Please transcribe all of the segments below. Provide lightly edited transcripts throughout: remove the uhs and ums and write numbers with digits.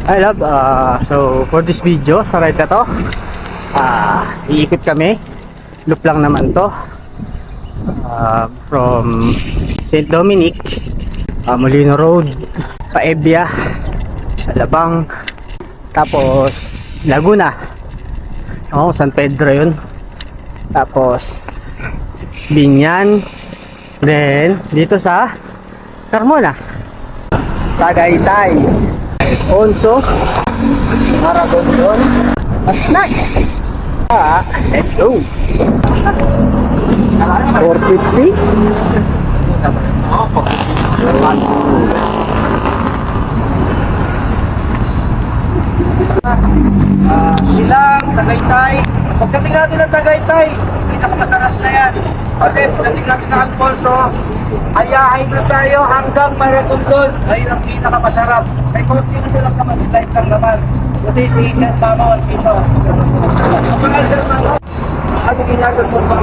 Hi love, so for this video, sa ride na to, iikot kami, loop lang naman to, from St. Dominic, Molino Road, Paebia, Alabang, tapos Laguna, San Pedro yun, tapos Binyan, then dito sa Carmona, Tagaytay, Onso, Maragondon, Pasnag. Let's go. 450. Silang Tagaytay. Pagdating natin ng Tagaytay, pinakamasarap na yan. Kasi pagdating natin ng Alfonso, ayahin na tayo hanggang Maragondon. Ayun ang pinakamasarap. May continue lang naman, slide lang naman. Buti si Sir Mama dito. Kapag Sir Mama, ano ginagod mo pa?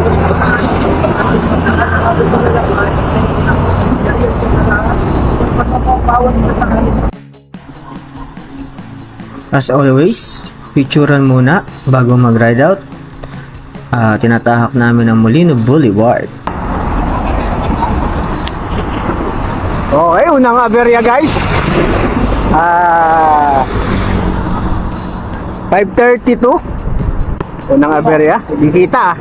As always, picturean muna bago mag-ride out. Tinatahak namin ang Molino Boulevard. Okay, unang aberya guys. 5:32. Unang aberya, di kita.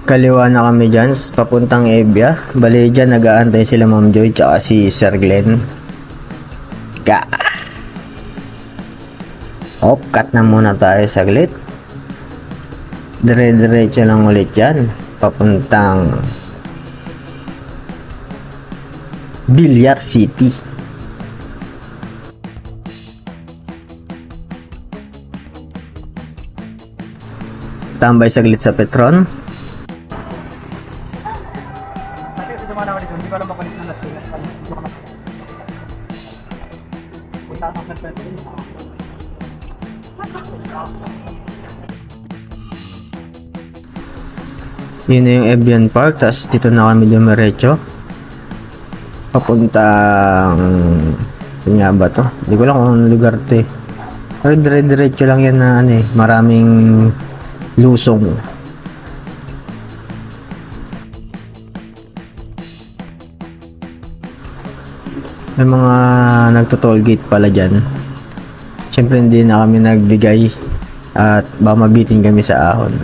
Kaliwa na kami dyan, papuntang Ebia. Bali dyan, nag-aantay sila Ma'am Joy tsaka si Sir Glenn. Cut na muna tayo saglit. Dire-diretso lang ulit yan, papuntang Villar City. Tambay saglit sa Petron. Yun na yung Evian Park, tapos dito na kami dumiretso papuntang yun nga ba to? Hindi ko lang kung anong lugar to eh. Pero dire-diretso lang yan na ano eh, maraming lusong. May mga nagto-toll gate pala dyan. Siyempre hindi na kami nagbigay at baka mabitin kami sa ahon.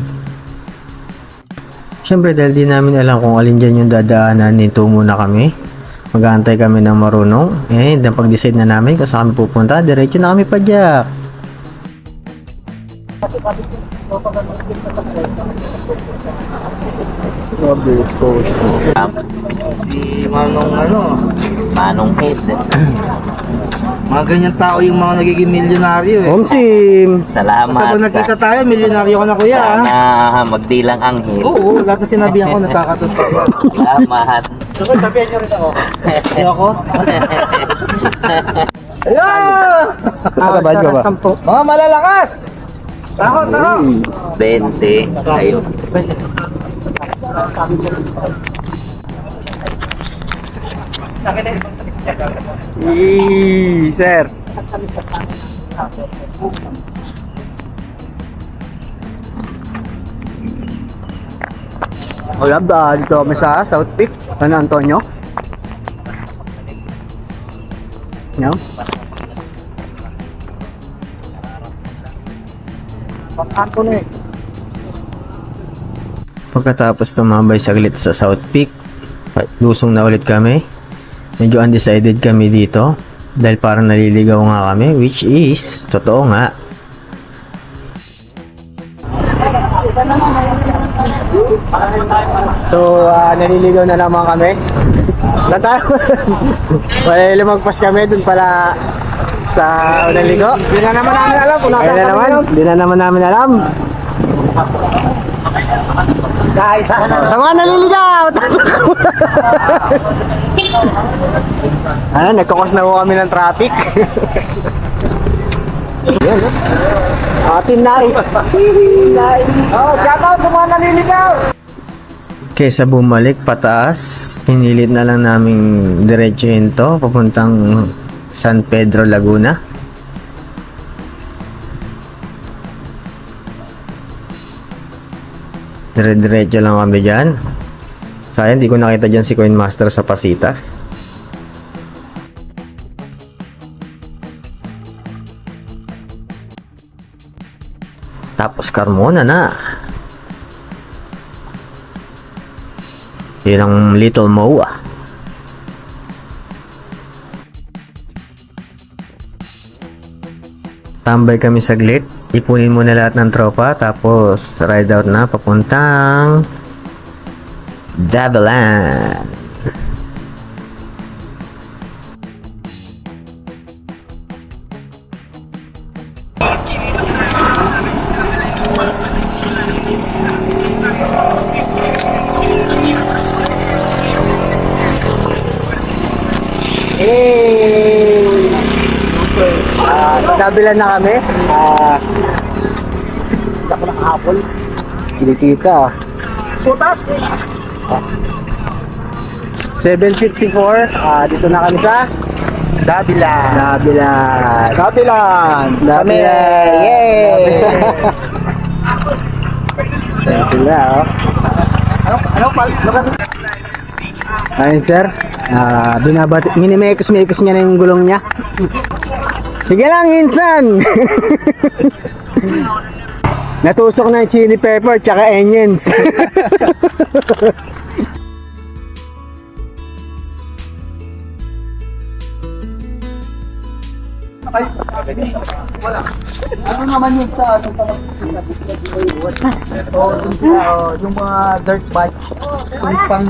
Siyempre dahil di namin alam kung alin dyan yung dadaanan, nito muna kami. Mag-aantay kami ng marunong. Pag-decide na namin kung saan kami pupunta, diretso na kami pa dyan. Si Manong Head. Mga ganyan tao yung mga nagiging milyonaryo eh. Omsim! Salamat. Basta pag nakita tayo, milyonaryo ka na kuya. Sana magdilang anghel. Oo, lahat na sinabihan ko nagkakatotoo. Salamat. Sabihan niyo rin ako. Ayoko. Ayun! Nakabad ka ba? Mga malalakas! Taho! 20. Ayun. Sir. Wala ba? Dito kami sa South Peak, San Antonio. Yan. Pagkatapos tumambay saglit sa South Peak, lusong na ulit kami. Medyo undecided kami dito dahil parang naliligaw nga kami, which is totoo nga. So naliligaw na naman kami. Wala lumagpas kami dun pala sa unang ligo. Hindi na naman namin alam kung nasa naman. Hindi na naman namin alam. Guys, sa mga naliligaw. Nagkakos na po kami ng traffic. Atin na eh. Oh, shout out sa mga naliligaw. Kesa bumalik pataas, pinilit na lang naming diretsuhin to papuntang San Pedro, Laguna. Dire-diretso lang kami dyan. Sayang, di ko nakita dyan si Coin Master sa Pasita. Tapos Carmona na. Yun ang Little Moa. Tambay kami saglit. Ipunin muna lahat ng tropa. Tapos ride out na papuntang Davelan. Dabilan na kami. Hindi ako nakahapon. Hindi kita. Putas! 7:54. Dito na kami sa Dabilan. Kami! Yay! Sila, oh. Ayun, sir. Minimekos-mekos niya na yung gulong niya. Sige lang, insan! Natusok na yung chili pepper tsaka onions. Ano naman yung sa yung mga dirt bike, yung pang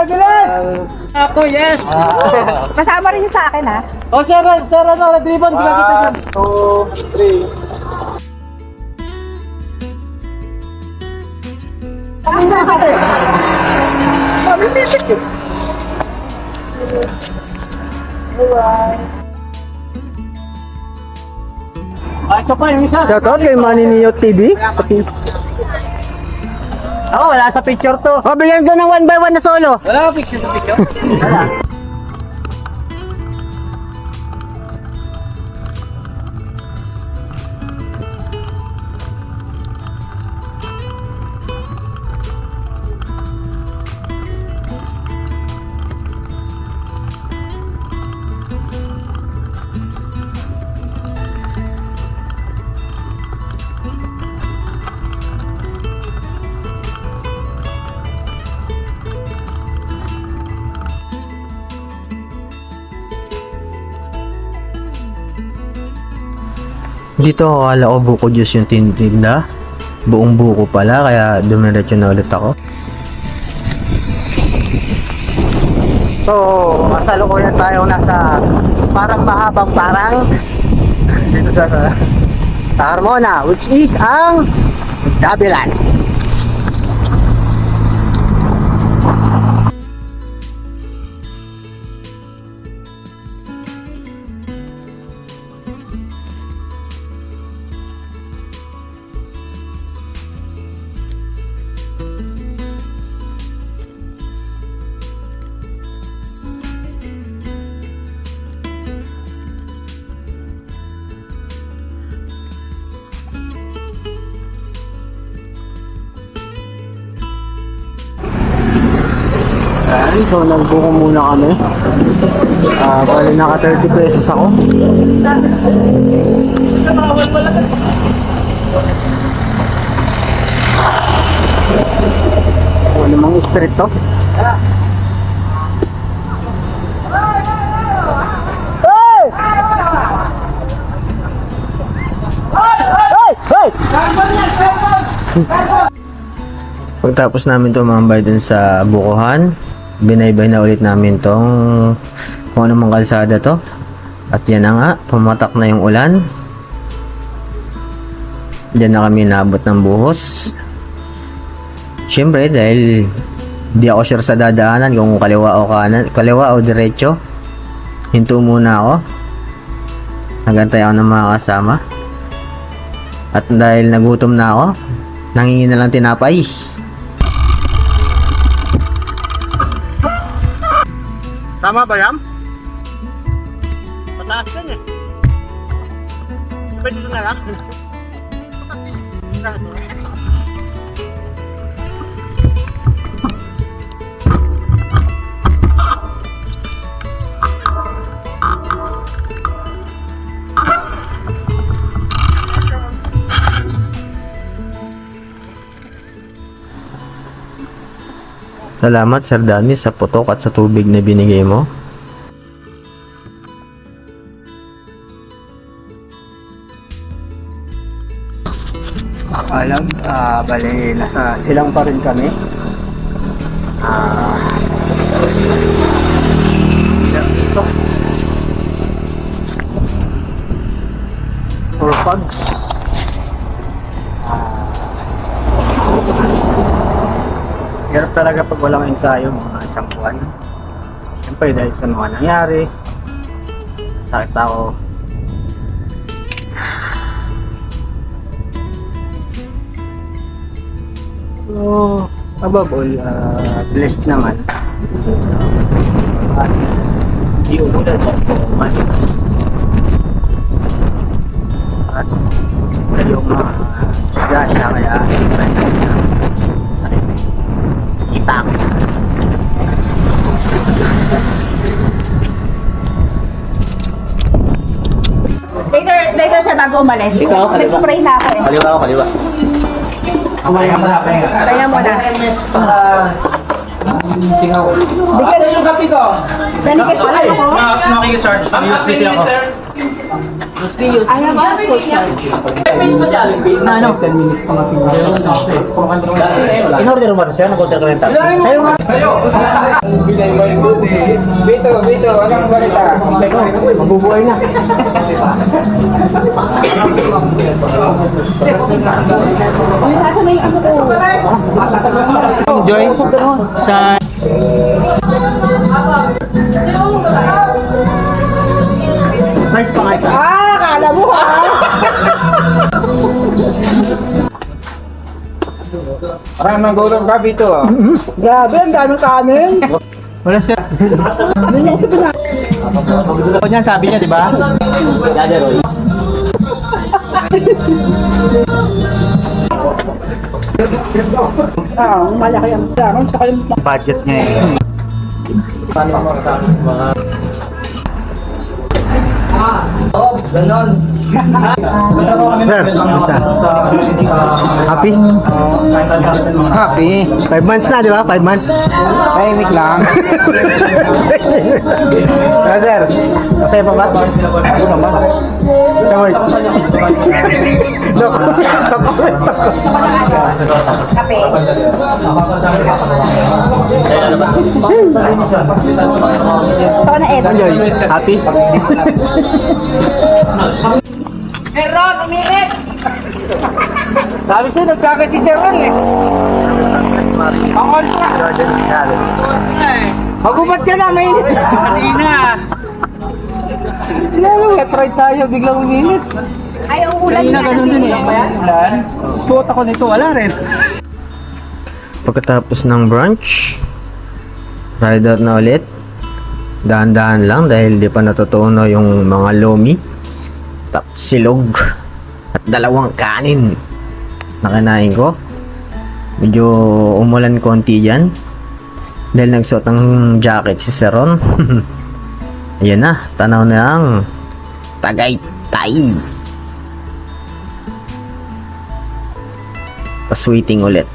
bilis! Ako, yes! Kasama rin yung sa akin, ha? Oh, sir, red ribbon, kita dyan. 2, 3. Ito pa yung isa. Shout out kay Maniniyot TV. Wala sa picture to. Oh, bigyan ko ng 1 by 1 na solo. Wala ka picture sa picture? Wala. Dito akala ko buko juice yung tintinda. Buong buko pala, kaya dumiretso na ulit ako. So, masalukuyan tayo nasa parang mahabang parang dito sa Carmona, which is ang Dabilan. So, nagbuko muna kami. Bali naka 30 pesos ako. Ano namang street to? Pagtapos namin tumambay dun sa bukuhan, binaybay na ulit namin tong kung anong kalsada to. At yan na nga, pumatak na yung ulan. Diyan na kami naabot ng buhos. Siyempre dahil di ako sure sa dadaanan kung kaliwa o kanan, kaliwa o diretso. Hinto muna ako. Nagantay ako ng mga kasama. At dahil nagutom na ako, nangingi na lang tinapay. Tama ba yan? Pataas yan eh. Pwede na lang. Salamat Sir Danny sa putok at sa tubig na binigay mo. Alam, bali, nasa silang pa rin kami. Ito. For pugs. Hirap talaga pag walang ensayo, mga isang buwan. Siyempre dahil sa mga nangyari, sakit ako. So, above all, blessed naman. Hindi umulan for months. At yung mga disgrasya, kaya sakit. Kita ko. Later siya bago umalis. Nag-spray na ako eh. Kaliwa ako, kaliwa. Kaya mo na. Bigyan yung kape ko. Dali ka siya ako. Nakikicharge. USB ako. Ayaw ba? Ano? 10 minutes pa nga siguro. In-order mo ba siya? Nag-order ka rin tayo? Sa'yo nga. Bito, anong balita? Mabubuhay na. Nasa may ano ko. Joy sa nice pa nga isa. Kala mo ha? Parang nag-order ka, Bito. Grabe, ang daming kanin. Wala siya. Ako niyan, sabi niya, di ba? Malaki ang kanin. Saka yung Budget niya eh. Sir, kamusta? Happy? Happy. 5 months na, di ba? 5 months. Tahimik lang. Sir, masaya pa ba? Ako naman. Sa work. kape. Saka na Ed. Enjoy. Happy? Meron, umirit. Sabi sa'yo, nagkakit si Sir Ron eh. Ang ultra. Magubat ka na, mainit. Kanina. Try tayo, biglang uminit. Ay, ang ulan Kanina na. ganun din eh. Ulan. Suot ako nito, wala rin. Pagkatapos ng brunch, ride out na ulit. Dahan-dahan lang dahil di pa natutuno yung mga lomi, tapos silog, at 2 kanin na kinain ko. Medyo umulan konti dyan dahil nagsuot ng jacket si Seron. Ayan na, tanaw na ang Tagaytay. Paswaiting ulit.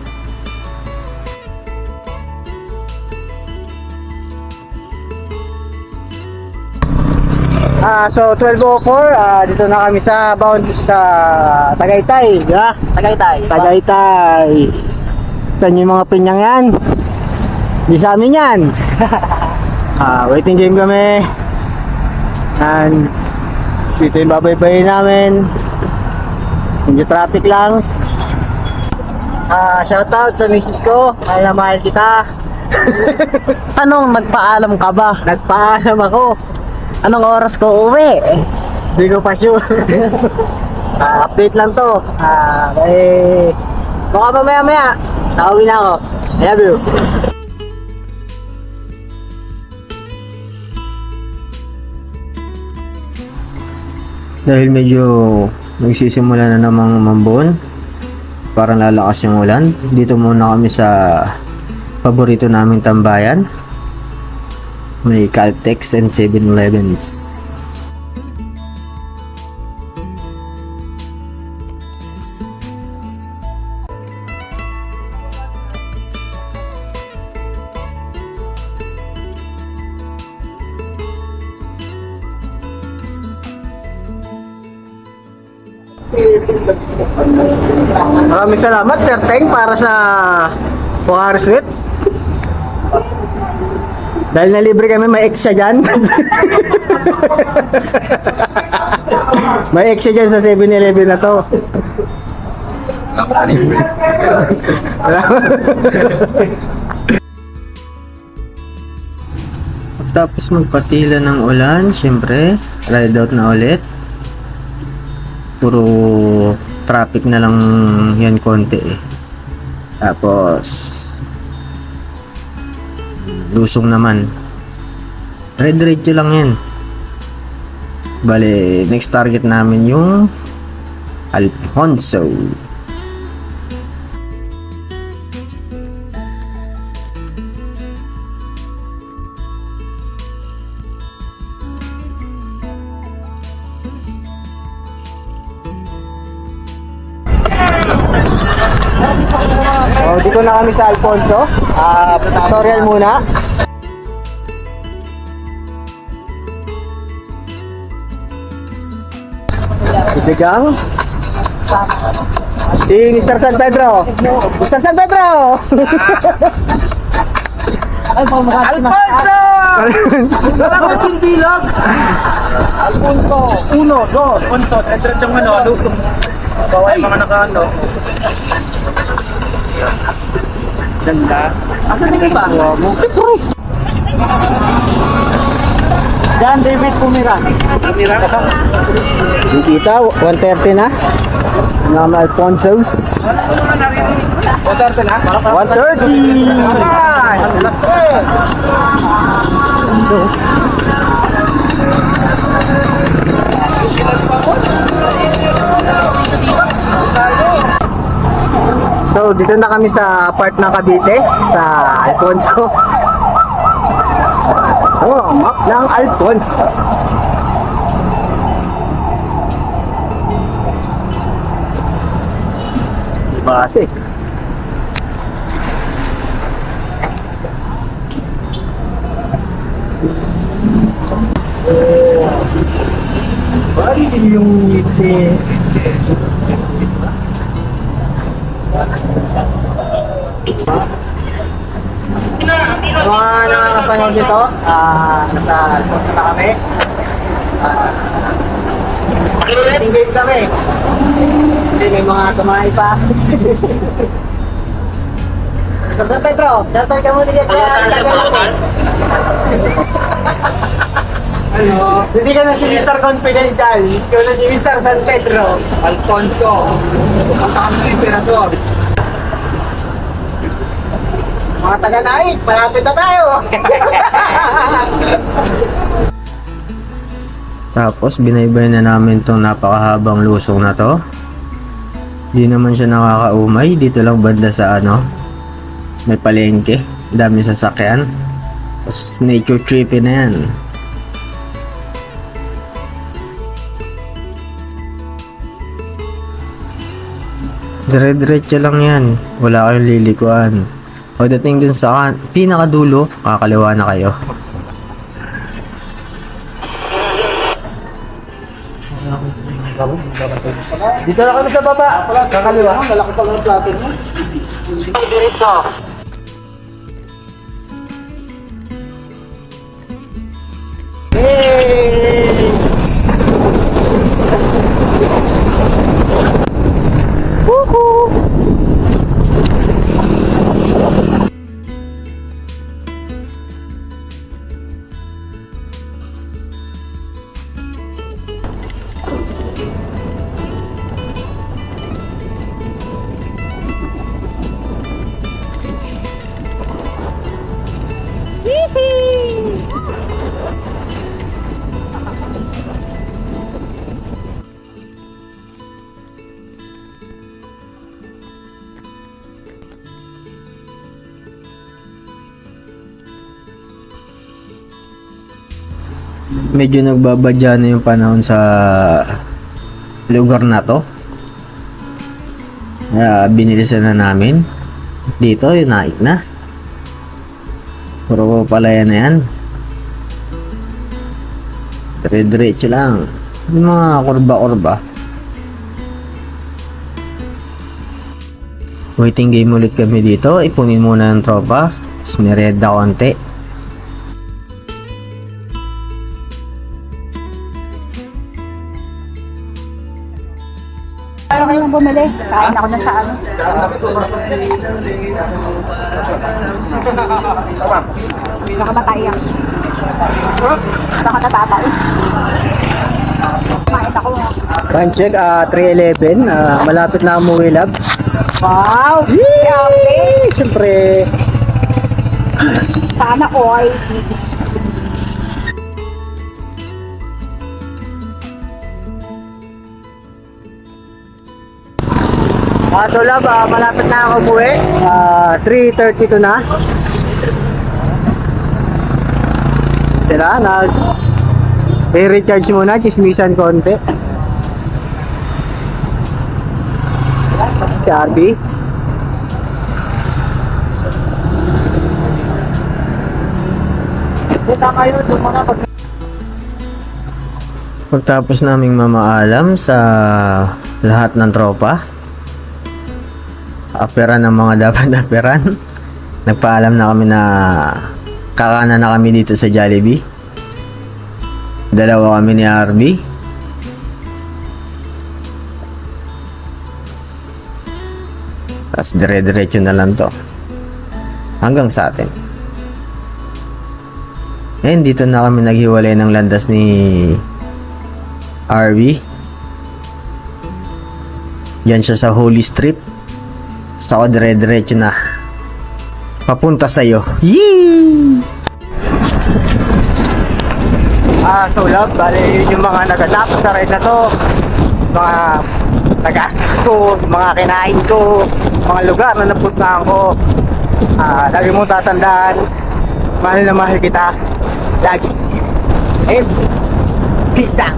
So 12:04, dito na kami sa Tagaytay, di ba? Tagaytay. Saan yung mga pinyang yan? Di sa amin yan. Waiting game kami. And dito yung babaybayin namin. Medyo traffic lang. Shoutout sa misis ko. Mahal na mahal kita. Anong nagpaalam ka ba? Nagpaalam ako. Anong oras ko uwi? Hindi ko pa sure. Update lang to. Baka mamaya-maya. Nakauwi na ako. I love you. Dahil medyo nagsisimula na namang umambon, parang lalakas yung ulan, dito muna kami sa paborito naming tambayan. May Caltex and 7-Elevens. Maraming salamat, Sir Teng, para sa Bukhari Sweet. Dahil nalibre kami, may extra dyan. May extra dyan sa 7-Eleven na to. Tapos magpatila ng ulan, syempre, ride out na ulit. Puro traffic na lang yan konti eh. Tapos lusong naman, diretso lang yan. Bale, next target namin yung Alfonso. So, dito na kami sa Alfonso. Tutorial muna. Ibigang. Si Mr. San Pedro. Mr. San Pedro! Alfonso! Wala ko bilog. Alfonso. 1, 2. Alfonso. Diretso mo ano. Bawa yung mga nakaano. Ganda. Asan na ba? John David Pumira. Di kita, 130 na. Mga Alfonso's. 130 na? 130! So, dito na kami sa part ng Cavite, sa Alfonso. Oh, map ng Alfonso. Base. Bari din yung ngiti. Mga nakakapanood nito, nasa Alfonso na kami. Engage kami. Kasi may mga tumahay pa. Mr. San Pedro, datol ka muna dito. Hindi ka na si Mr. Confidential. Ikaw na si Mr. San Pedro. Alfonso. Punta kami ng Emperador. Mga taga-naik, malapit na tayo. Tapos binaybay na namin tong napakahabang lusong na to. Di naman siya nakakaumay. Dito lang banda sa may palengke, dami sasakyan. Tapos nature trippy na yan. Dire-diretso lang yan, wala kayong lilikuan. Pagdating dun sa pinakadulo, kakaliwa na kayo. Dito na kami sa baba. Kakaliwa. Malaki pa ng plato mo. Dito. Hey! Woohoo! medyo nagbabadya na yung panahon sa lugar na to. Kaya binilisan na namin. Dito, yung naik na. Puro palaya na yan. Dire-diretso lang. Yung mga kurba-kurba. Waiting game ulit kami dito. Ipunin muna ng tropa. Tapos merenda konti. Ano kayong bumili? Kain ako na sa ano. Baka matayan. Baka natatay. Kumain ako. Time check, 3:11. Malapit na umuwi, lab. Wow! Grabe! Siyempre, Sana all. so lab, malapit na ako umuwi. 3:32 na. Sila, i-recharge muna, chismisan konti. Si RB. Kita kayo, doon muna pag Pagtapos naming mamaalam sa lahat ng tropa, aperan ng mga dapat aperan, nagpaalam na kami na kakana na kami dito sa Jollibee. Dalawa kami ni RB. Tapos dire-diretso na lang to hanggang sa atin. Ngayon dito na kami naghiwalay ng landas ni RB. Yan siya sa Holy Street. Sa ako dire-diretso na papunta sa'yo. Yee! so love, bali yun yung mga naganap sa ride na to. Mga nagastos ko, mga kinain ko, mga lugar na napuntahan ko. Lagi mong tatandaan, mahal na mahal kita lagi. And peace out.